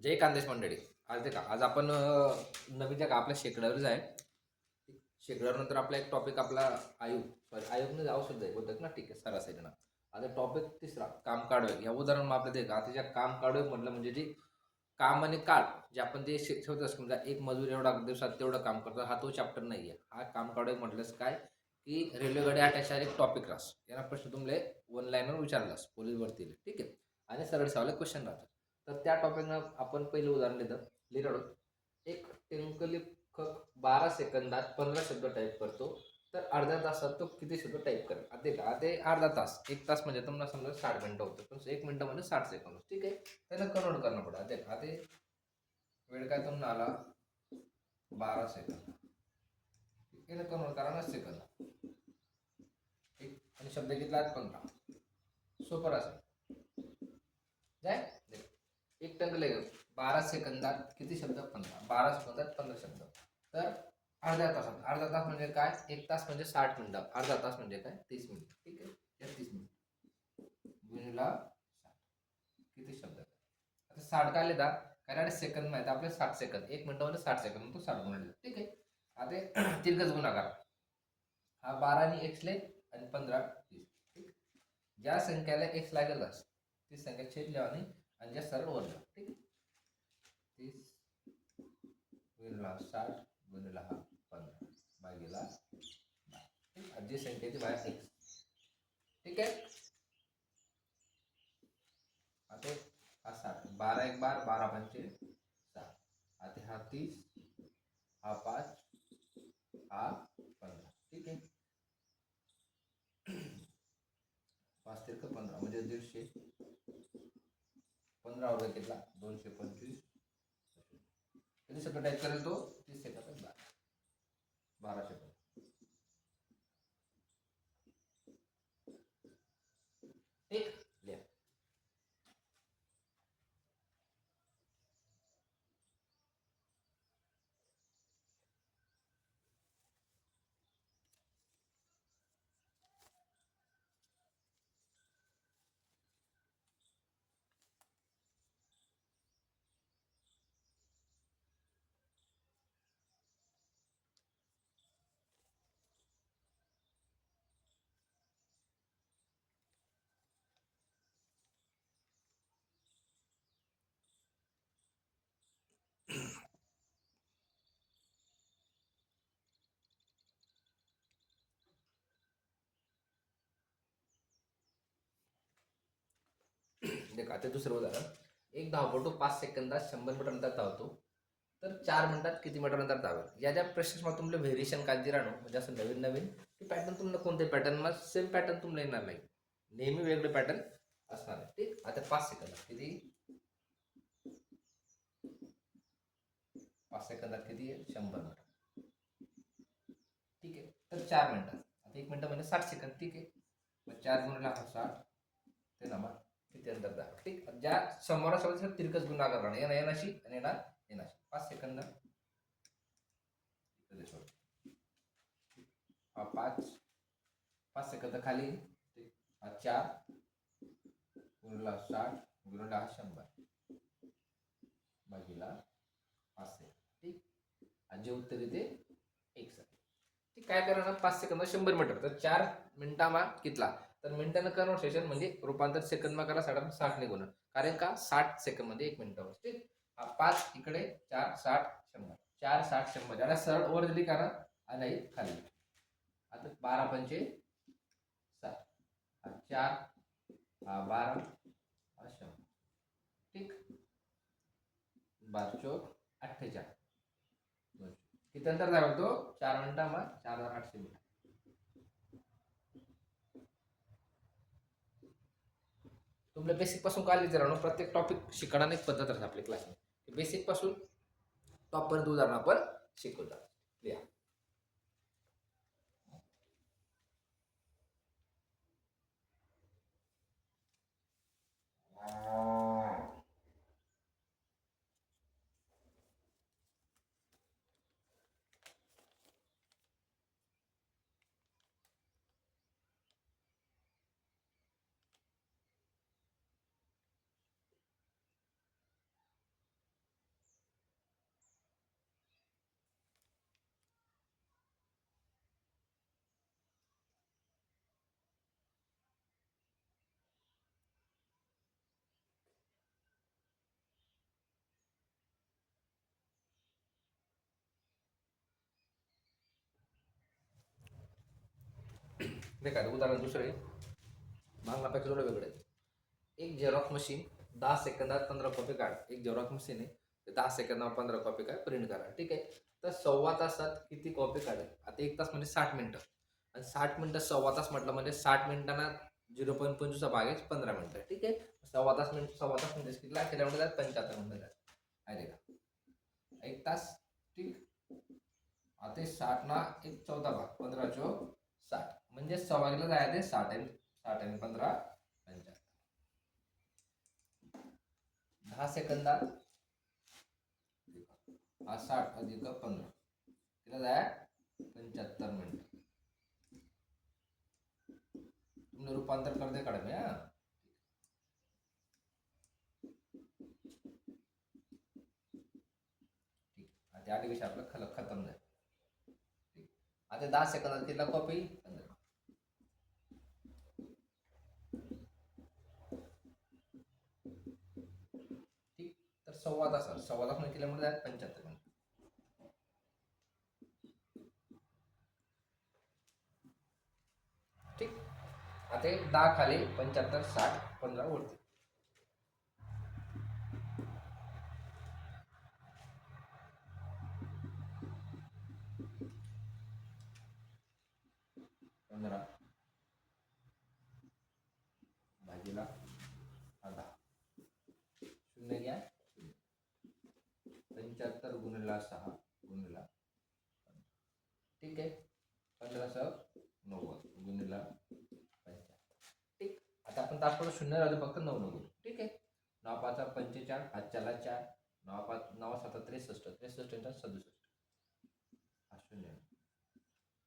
जय खानदेश मंडळी. आज देखा आज आपण नवीन जग आपल्या शेकड्यावरच आहे. शेकड्यावर आपला एक टॉपिक आपला आयोग ने जाऊ सुद्धा बोलतात ना, ठीक आहे सरासरी ना. आता टॉपिक तिसरा काम काढूया या उदाहरण मग आपल्या देखा आता ज्या काम काढूया म्हटलं म्हणजे जे काम आणि काळ जे आपण ते ठेवत असतो म्हणजे एक मजूर एवढा दिवसात तेवढं काम करतो हा तो चॅप्टर नाही आहे. हा काम काढूया म्हटलंच काय की रेल्वे गाडी अटॅच एक टॉपिक रास यांना प्रश्न तुमले वन लाईनवर विचारलास पोलीस भरतीला, ठीक आहे. आणि सरळ सवाल क्वेश्चन राहतात. तर त्या टॉपिकनं आपण पहिलं उदाहरण लिहिलं. एक टेंकलिखक 12 सेकंदात 15 शब्द टाईप करतो, तर अर्ध्या तासात तो किती शब्द टाईप करेल? आता ते अर्धा तास, एक तास म्हणजे तुम्हाला समजा 60 मिनिटं होतं, पण 1 मिनिट म्हणजे 60 सेकंद, ठीक आहे. त्याला कन्वर्ट करणं पडेल. आता वेळ काय तुम्हाला आला 12 सेकंद, याला कन्वर्ट करा ना सेकंद, ठीक. आणि शब्द घेतला 15, सोपं असेल काय. एक टंक लगे 12 सेकंदात किती शब्द? 15. 12 सेकंदात 15 शब्द. तर अर्ध्या तासात, अर्धा तास म्हणजे काय? एक तास म्हणजे 60 मिनिटं, अर्धा तास म्हणजे काय? 30 मिनिट, ठीक आहे. या 30 मिनिट गुणिला 60 किती शब्द? आता 60 काय लिहिता? कारण सेकंद माहिती आपले 60 सेकंद, 1 मिनिट म्हणजे 60 सेकंद, तो 60 गुणिले, ठीक आहे. आता तिरकस गुणाकार, हा 12 आणि x ले आणि 15 30, ठीक. ज्या संख्याला x लागेल ती संख्या छेद लिहावी आणि ज्या सरळ वर, ठीक आहे. 30 गुणिला 60 गुणिला 15 भागीला 12, जी संख्या ती बाहेर x, ठीक आहे. आता हा 60, 12 1 12, 12 पंचे 6. आता हा 30, हा 5, हा 15, ठीक आहे. 5 तिरक 15 म्हणजे 150. 15 वर्ग घेतला 225. किती शब्द टाईप करेल तो? 30 सेकंद 12 शब्द, ठीक. लिहा. देखा आता दुसरं उदाहरण. एक धावपटू 5 सेकंदात 100 मीटर अंतर धावतो, तर 4 मिनिटात किती मीटर अंतर धावेल? या ज्या प्रश्नात तुम्हाला व्हेरिएशन काढते राहणं म्हणजे असं नवीन नवीन की पॅटर्न तुम्हाला कोणते पॅटर्न मग सेम पॅटर्न तुम्हाला येणार नाही, नेहमी वेगळे पॅटर्न असणार आहे, ठीक. आता 5 सेकंदात किती? 5 सेकंदात किती आहे? 100 मीटर, ठीक आहे. तर 4 मिनिटात, आता 1 मिनिट म्हणजे 60 सेकंद, ठीक आहे. मग 4 गुणिला 60 ते नमा किती अंतर दाखव, ठीक. ज्या समोरासमोर तिरकस गुणाकार राहणार, येणार येणाशी आणि येणार येणाशी. 5 सेकंद हा 5 सेकंद खाली, हा 4 गुणिला 60 गुणिला 100 भागीला 5 सेकंद, ठीक. आणि जे उत्तर येते 1 सेकंद, ठीक. काय करायचं? 5 सेकंद 100 मीटर, तर 4 मिनिटामा कितला? तर मिनिटानं कन्व्हर्सेशन म्हणजे रूपांतर सेकंद मा करा 60 ने गुण, कारण का 60 सेकंद मध्ये 1 मिनिट, ठीक. हा 5 इकडे, 4 60 100, 4 60 100 ज्याला सरळ वर दिली करा आणि खाली. आता 12 पंचे 7, हा 4, हा 12, हा 100, ठीक. 12 चौक 48, किती अंतर धावतो तो? 4 मिनिटा मग 4800 मीटर. तुमच्या बेसिक पासून काय लिहित राहणं, प्रत्येक टॉपिक शिकवण्याची एक पद्धत राहते आपल्या क्लासमध्ये. बेसिक पासून टॉप पर्यंत उदाहरण आपण शिकवतात. लिहा. देखा उदाहरण दुसरे मागण्यापेक्षा थोडं वेगळं आहे. एक झेरॉक्स मशीन 10 सेकंदात 15 कॉपी काढ. एक झेरॉक्स मशीन आहे ते 10 सेकंदात 15 कॉपी काय प्रिंट करा. ठीक आहे. तर सव्वा तासात किती कॉपी काढेल? आता 1 तास म्हणजे 60 मिनिटं आणि 60 मिनिटं सव्वा तास म्हटलं म्हणजे 60 मिनिटांना 0.25 भाग आहे 15 मिनिटं. ठीक आहे. सव्वा तास म्हणजे कितीला किलोमीटर जात 75 मिनिटं जात आहे का 1 तास. ठीक. आता 60 ना एक 14 भाग 15 चोक 60 म्हणजे सव्वा किलो जायचे 60 आणि 15 75. 10 सेकंदात हा 60 अधिक 15 किती जाय 75 मिनिट. तुमने रूपांतर कर दे काढे हा. ठीक. आता आठ विषय आपला खतम झाला. ठीक. आता 10 सेकंदात किती कॉपी 15. ठीक. तर सव्वा तास म्हणजे किलोमीटर जात 75 मिनिट. ठीक. आता 10 खाली 75 60 15 वरती. भाजीला 10 शून्य घ्या 75 गुणिला 6 गुणिला 15. ठीक आहे. 15 90 गुणिला 50. ठीक. आता आपण तास शून्य राहतो फक्त 9 करू. ठीक आहे. 9 5 45 5 4 9 5 9 7 63 63 67 हा शून्य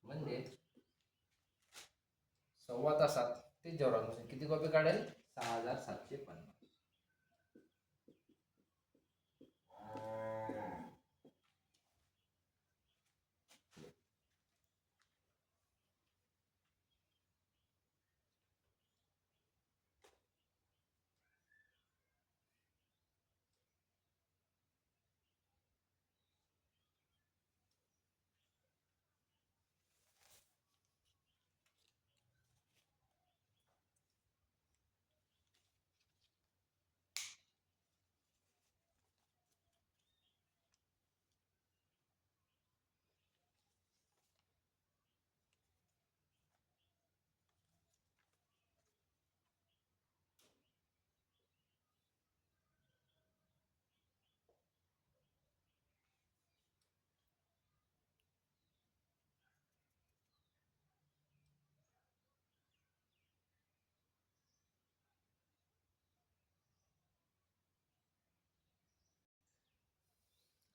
म्हणजे सव्वा तासात ते जेवढा किती कॉपी काढेल 6750.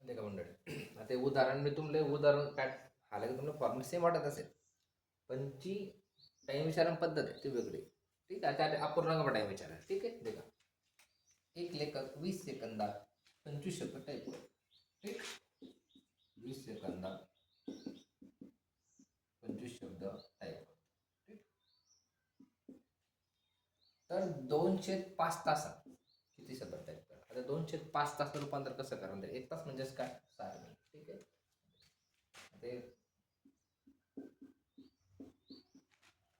का मंडळी आता उदाहरण मी तुमले उदाहरण काय हालाय तुम्हाला फॉर्म्युला सेम वाटत असेल पण जी टाइम विचारण पद्धत आहे ती वेगळी. ठीक आहे. आता अपूर्णांक टाइम विचारा. ठीक आहे. देखा एक लेखक 20 सेकंदात 25 शब्द टाईप करेल. ठीक. 20 सेकंदात 25 शब्द टाईप करतो. ठीक. तर 2/5 तासात किती शब्द टाईप करा. आता 2/5 तास रूपांतर कसं करा. 1 तास म्हणजेच काय 60 मिनिट. ठीक आहे.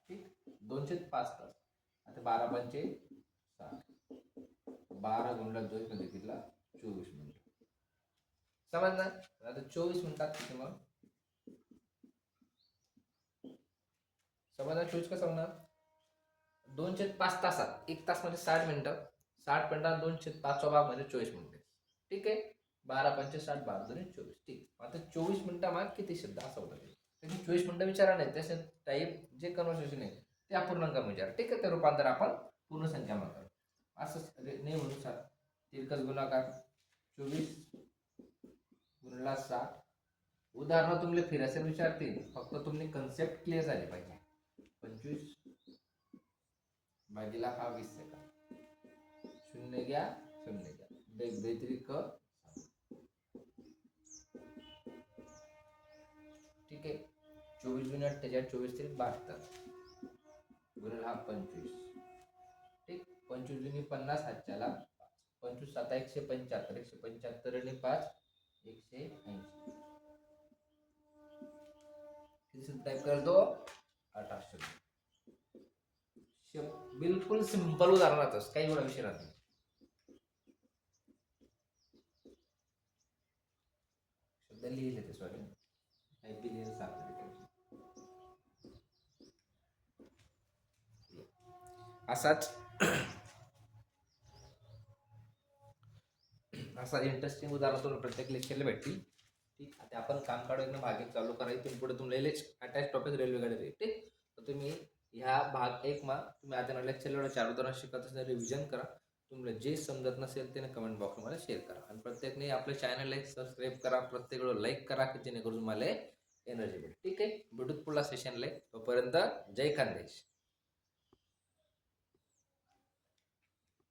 ठीक. 2/5 तास. आता 12 पंचे 60 12 गुणिले 2 मध्ये कितीला 24 मिनिट. समजणार. आता 24 मिनिटात किती मग समजा 24 कसं होणार 2/5 तासात 1 तास म्हणजे 60 मिनिटं 60 मिनिटात 2/5 भाग म्हणजे 24 मिनिटे. ठीक आहे. 12 पंचे 60 12 2 24. ठीक. आता 24 मिनिटा माग किती शब्द असं होतं. त्याची 24 मिनिटं विचारा नाही त्याचे टाईप जे कन्व्हर्सेशन आहे ते अपूर्णांक विचार. ठीक आहे. ते रूपांतर आपण पूर्ण संख्या करू. असं नाही म्हणू सर तिरकस गुणाकार 24 गुणला 60. उदाहरण तुम्हाला फिरायचं विचारतील फक्त तुम्ही कन्सेप्ट क्लिअर झाली पाहिजे. 25 भागीला हा 20 सेकंद शून्य घ्या बेत्रिक. ठीक आहे. 24 गुणिले 48 24 3 72 गुणिले हा 25. ठीक. 25 दुनी 50 हातच्याला 25 7 175 175 आणि 5 180. किती टाइप कर दो 18 शब्द. बिलकुल सिंपल उदाहरणातच काही एवढा विषय राहत नाही. शब्द लिहिले ते सॉरी टाईप बी लिहिलं असाच असा इंटरेस्टिंग उदाहरण तुम्हाला प्रत्येक लेक्चरला भेटतील. ठीक आता आपण काम काढू एकदम मागे चालू करा. इथून पुढे तुम्हाला अटॅच टॉपिक रेल्वे गाडी राहील. ठीक तर तुम्ही ह्या भाग 1 मा तुम्ही आता लेक्चरला 4 उदाहरण शिकत असेल रिव्हिजन करा. तुम्हाला जे समजत नसेल ते कमेंट बॉक्समध्ये शेअर करा आणि प्रत्येकने आपल्या चॅनलला सबस्क्राईब करा. प्रत्येक वेळेला लाईक करा की जेणेकरून तुम्हाला एनर्जी भेटेल. ठीक आहे भेटूत पुढल्या सेशनला. तोपर्यंत जय खानदेश.